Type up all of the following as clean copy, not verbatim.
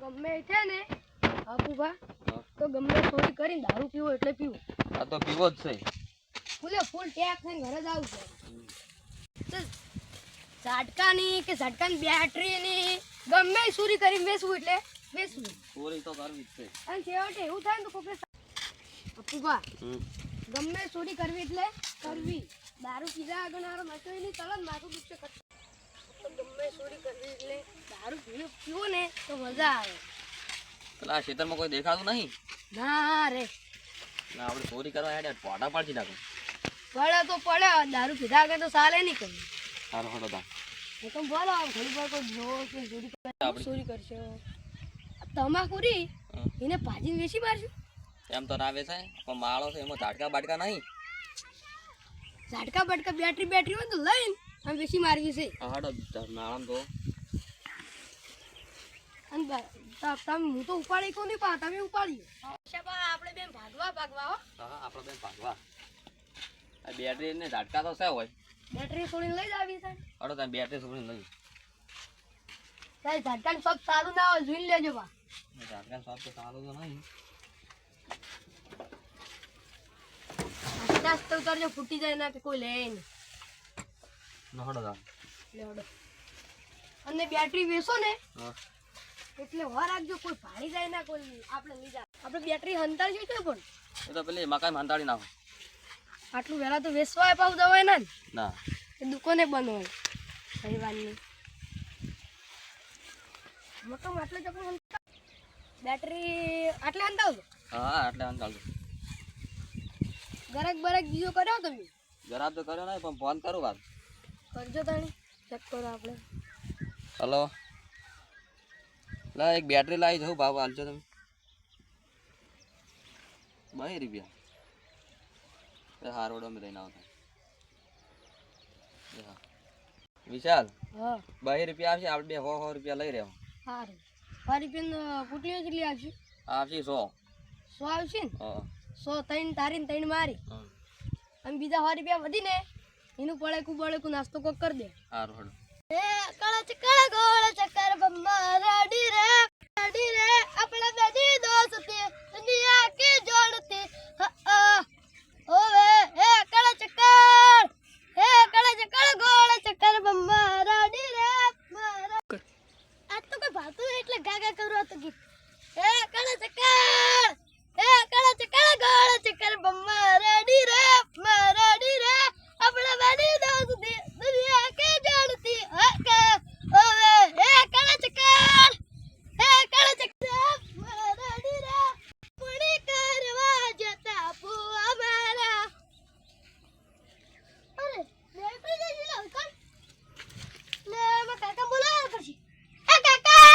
ગમે છે ને આપુભા તો ગમે ચોરી કરીને દારૂ પીવો એટલે પીવો. આ તો પીવો જ છે. ફૂલ ટેક થઈને ઘરે જ આવું છે. ઝાટકાની કે ઝાટકાની બેટરીની ગમે ચોરી કરીને વેચવું એટલે વેચવું. ચોરી તો કરવી જ છે. અને છેવટે એવું થાય ને તો કોકે આપુભા ગમે ચોરી કરવી એટલે કરવી. દારૂ પીધા આગળ મારો મચોઈ ની તળન માથું દુખશે ગમે ચોરી કરવી એટલે દારૂ પીવો ને તો મજા આવે. પેલા ખેતરમાં કોઈ દેખાતું નહીં? ના રે ના આપણે ચોરી કરવા હેડે પોટા પાડી નાખો. પડે તો પડે, દારૂ પીધા આગળ તો ચાલે નહીં કઈ. સારું હડો તા તો બોલો ઘણી વાર કોઈ જોવો કે ચોરી કરશો તમાકુરી એને ભાજીને વેચી મારશું. એમ તો ના વેચાય પણ માળો છે એમાં ઝાટકા બાટકા નહીં. ઝાટકા બટકા બેટરી હોય તો લઈને આમ વેચી મારવી છે. હડો નાળામ તો અને તમે હું તો ઉપાડી કોની પા તમે ઉપાડી આપણે બેન ભાગવા હો. હા આપણે બેન ભાગવા. આ બેટરી ને ઝાટકા તો છે હોય. બેટરી છોડીને લઈ જ આવી છે. હડો તમે બેટરી છોડીને લઈ. તારી ઝાટકાનું સબ સારું ના હોય જોઈ લેજો બા. ઝાટકા સબ તો સારું તો નહીં. આસ્તે ઉતરજો ફૂટી જાય ના કે કોઈ લે નહીં. હડો તા લેવડો અને બેટરી વેચો ને હા એટલે વાર રાખજો કોઈ ભાડી જાય ના કોઈ આપણે લઈ જાય. આપણે બેટરી હંતાડી છે પણ એ તો પેલી મકાઈ મંતાડી નાખો. આટલું વહેલા તો વેચવા પાવ દવાય ના ના એ દુકાને બંધ હોય રવિવારની. મકામ આટલે ચકડું બેટરી આટલે હંતાવજો. હા એટલે અંતાડો. ગરક બરક બીજો કર્યો તમે? જરા તો કર્યો નહીં પણ ફોન કરું વાત કરજો તાણી ચેક કરો આપણે. હલો લા એક બેટરી લાવી જવું ભાવ હાલજો તમે. 2 રૂપિયા હારોડો મેં લઈને આવતા. વિશાલ હા 2 રૂપિયા આવશે આપણે 100 રૂપિયા લઈ રહ્યો. સારું મારી પેન પુટલીઓ કેટલી આવશે? આવશે 100. 100 આવશે ને? હા 100 ત્રણ તારી ને ત્રણ મારી અને બીજા 100 રૂપિયા વધી ને એનું પડેકું નાસ્તો કોક કરી દે. સારું હડો. એ કળા ચકળ ગોળ ચક્કર બમ્મા રાડી રે આપણે બેદી દોસ્તી દુનિયા કી જોડતી ઓવે એ કળા ચક્કર ગોળ ચક્કર બમ્મા રાડી રે મારા આ તો કોઈ ભાતું એટલે ગાગા કરો તો ગીત. એ કળા ચક્કર ગોળ ચક્કર બમ્મા રાડી રે મારાડી રે આપણે બેદી દોસ્તી દુનિયા કી જોડતી ઓવે એ કળા ચક્કર મારાડી રે પુણી કરવા જતા પુઆ મારા. અરે બેટરી જઈ લો કોણ લે માં કાકા બોલાવ કરશી. એ કાકા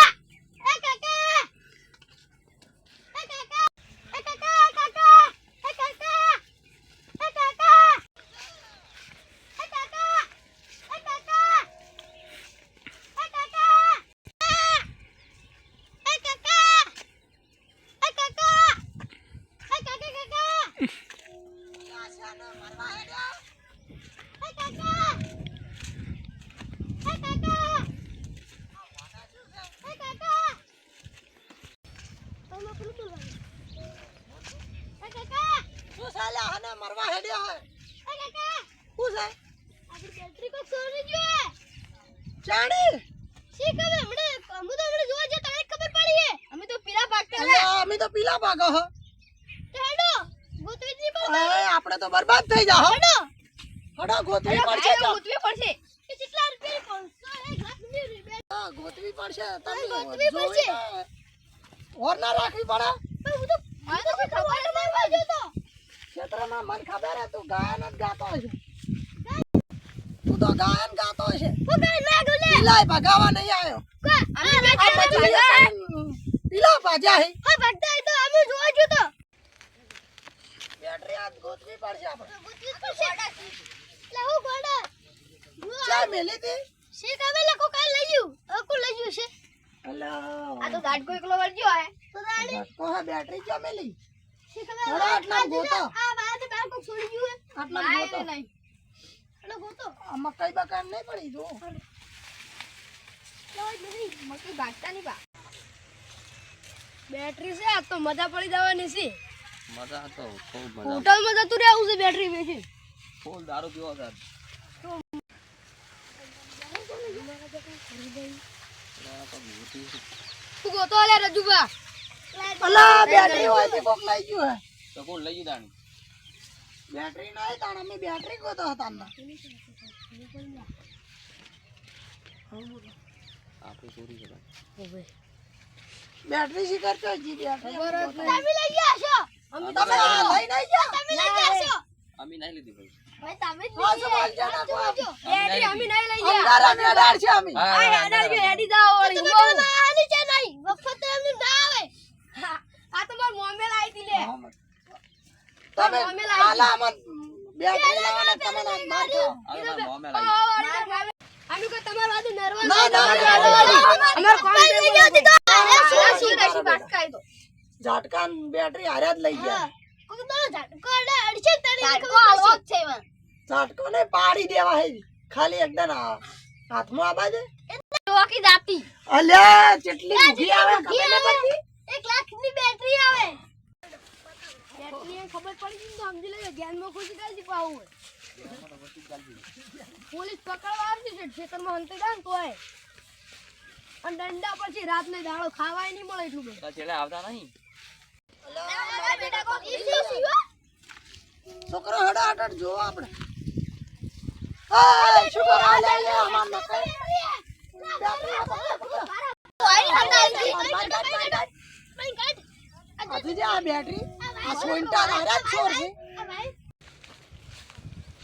મરવા હેડ્યો હે. હું છે આપણી બેટરી કો ચોરી ગયો હે. જાણી શી ખબર હમણે અમુ તો હમણે જોવા જે તને ખબર પડી હે. અમે તો પીલા ભાગતા હે. અમે તો પીલા ભાગો હો. હેડો ગોતવી જ નહીં પડે. આપણે તો બરબાદ થઈ જા હો. હડો ગોતવી પડશે તો. ગોતવી પડશે. કે કેટલા રૂપિયા 500 1 લાખ ની હા ગોતવી પડશે. તમે ગોતવી પડશે. ઓર ના રાખવી પડે. હું તો મને તો ખબર જ નહીં પડ્યો તો. ક્ષેત્રમાં મને ખબર હે તું ગાયન જ ગાતો હશે. તું તો ગાયન ગાતો હશે. હું ગાય ના ગોલે. પીલા ભગાવા નહીં આવ્યો. અમે બેટરી પીલા ભાજ્યા હે. હા ભાગતા હે તો અમે જોવા જો તો. બેટરી આજ ગોતવી પડશે આપણે. ગોતવી પડશે. લે હું ગોડા. ચા મેલી તી. શી ખબર લખો કાલ લઈ ગયું. અકુ લઈ ગયું છે. અલા આ તો ગાડ કોઈ એકલો વળગ્યો હે. તો દાડી તો હે બેટરી ચા મેલી. શી ખબર આટલા ગોતો. આ બહાર થી બહાર કોઈ છોડી ગયું હે. આટલા ગોતો. એટલે ગોતો. આમાં કઈ બકાન નહીં પડી જો. મકઈ ભાગતા નહીં બા. બેટરી છે આ તો મજા પડી જવાની છે મજા તો ખૂબ મજા હોટલમાં જતું રહેવું છે બેટરી વેચી ફૂલ દારૂ પીવો છે તું ગોતો લે રજુબા અલા બેટરી હોય તે કોક લઈ ગયું હે તો કોણ લઈ ગયું તાણી બેટરી નહીં તાણ અમે બેટરી ગોતો હતા ને આપણે ચોરી કરે બેટરી શિકાર તો જી બેટરી તમે લઈ ગયા છો તમે લઈ નહીં ગયા તમે લઈ ગયા છો અમે નહીં લીધી ભાઈ ભાઈ તમે જ હા, લઈ સવાલ ગયા જણા કો. બેટરી અમે નહીં લઈ ગયા અંધારા મેદાન છે અમે આ હેડર કે હેડી જાવ ઓળી બહુ આની છે નહીં વખત એમને ના આવે આ તો માર મોમેલ આવી હતી લે તમે અમે લાવી આલા મન બેટરી લાવવાના તમે ના માર ખાઓ હવે મારા મોમે લાગી આનું કે તમાર વાદે નર્વસ ના, ના, અમાર કોણ લઈ ગયો હતી તો શું રશી બાટકાઈ તો ઝાટકાન બેટરી હારે જ લઈ ગયા કોક તો ઝટકો અડે અડશે તણી ઝટકો આવો જ છે વન ઝાટકો ને પાડી દેવા હે ખાલી એકદમ હાથમાં આવા દે ટોકી જાતી અલ્યા કેટલી ઊભી આવે ખબર ન પડતી 1 લાખ ની બેટરી આવે બેટરી ખબર પડી ગઈ તો સમજી લેજો ધ્યાનમાં ખુશી કાઢી પાવું પોલીસ પકડવા આવતી છે ખેતરમાં હંતે દાન તોય અને દંડા પછી રાત ને દાડો ખાવાય નહીં મળે એટલું બધું તો છેલ્લે આવતા નહીં બેટા કો ઈસી સીવો છોકરો હડા હટ જો આપણે આ શું કરા લે લે અમાર ન કઈ હજુ જે આ બેટરી આ સોઈન્ટા હારે જ છોર છે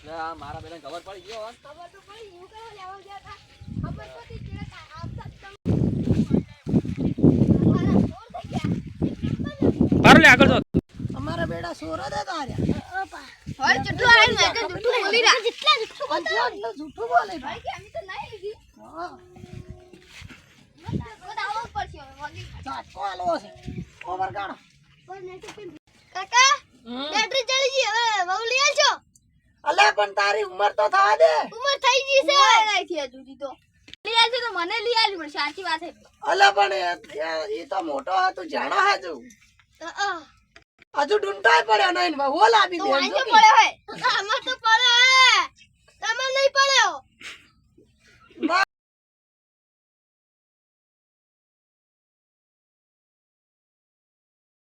લે આ મારા બેટા ખબર પડી ગયો હો. ખબર તો પડી હું કરવા લેવા ગયા હતા ખબર પડી કે આવતા અમારા બેડા સોર જ હતા આર્યા હોય ચટલો આઈ મે કે જુઠ્ઠું બોલી રહ્યા જેટલા જુઠ્ઠું એટલે જૂઠું બોલે ભાઈ કે અમે તો નહીં લીધી હા બતાવો પડશે હવે વગી ઝાટકો આલો છે ઓવર ગાડો કાકા બેટરી ચડી ગઈ હવે વહુ લઈ આવજો અલે પણ તારી ઉંમર તો થવા દે ઉમર થઈ ગઈ છે નહીં થી હજુ તો લઈ આવજો તો મને લઈ આવજો પણ સાચી વાત છે અલે પણ એ તો મોટો હે તું જાણો હે તું હજુ ડુંટાય પડ્યો નહીં ને હોલ આપી તો દે વાંચો પડ્યો હે આમાં તો પડ્યો હે તમે નહીં પડ્યો ના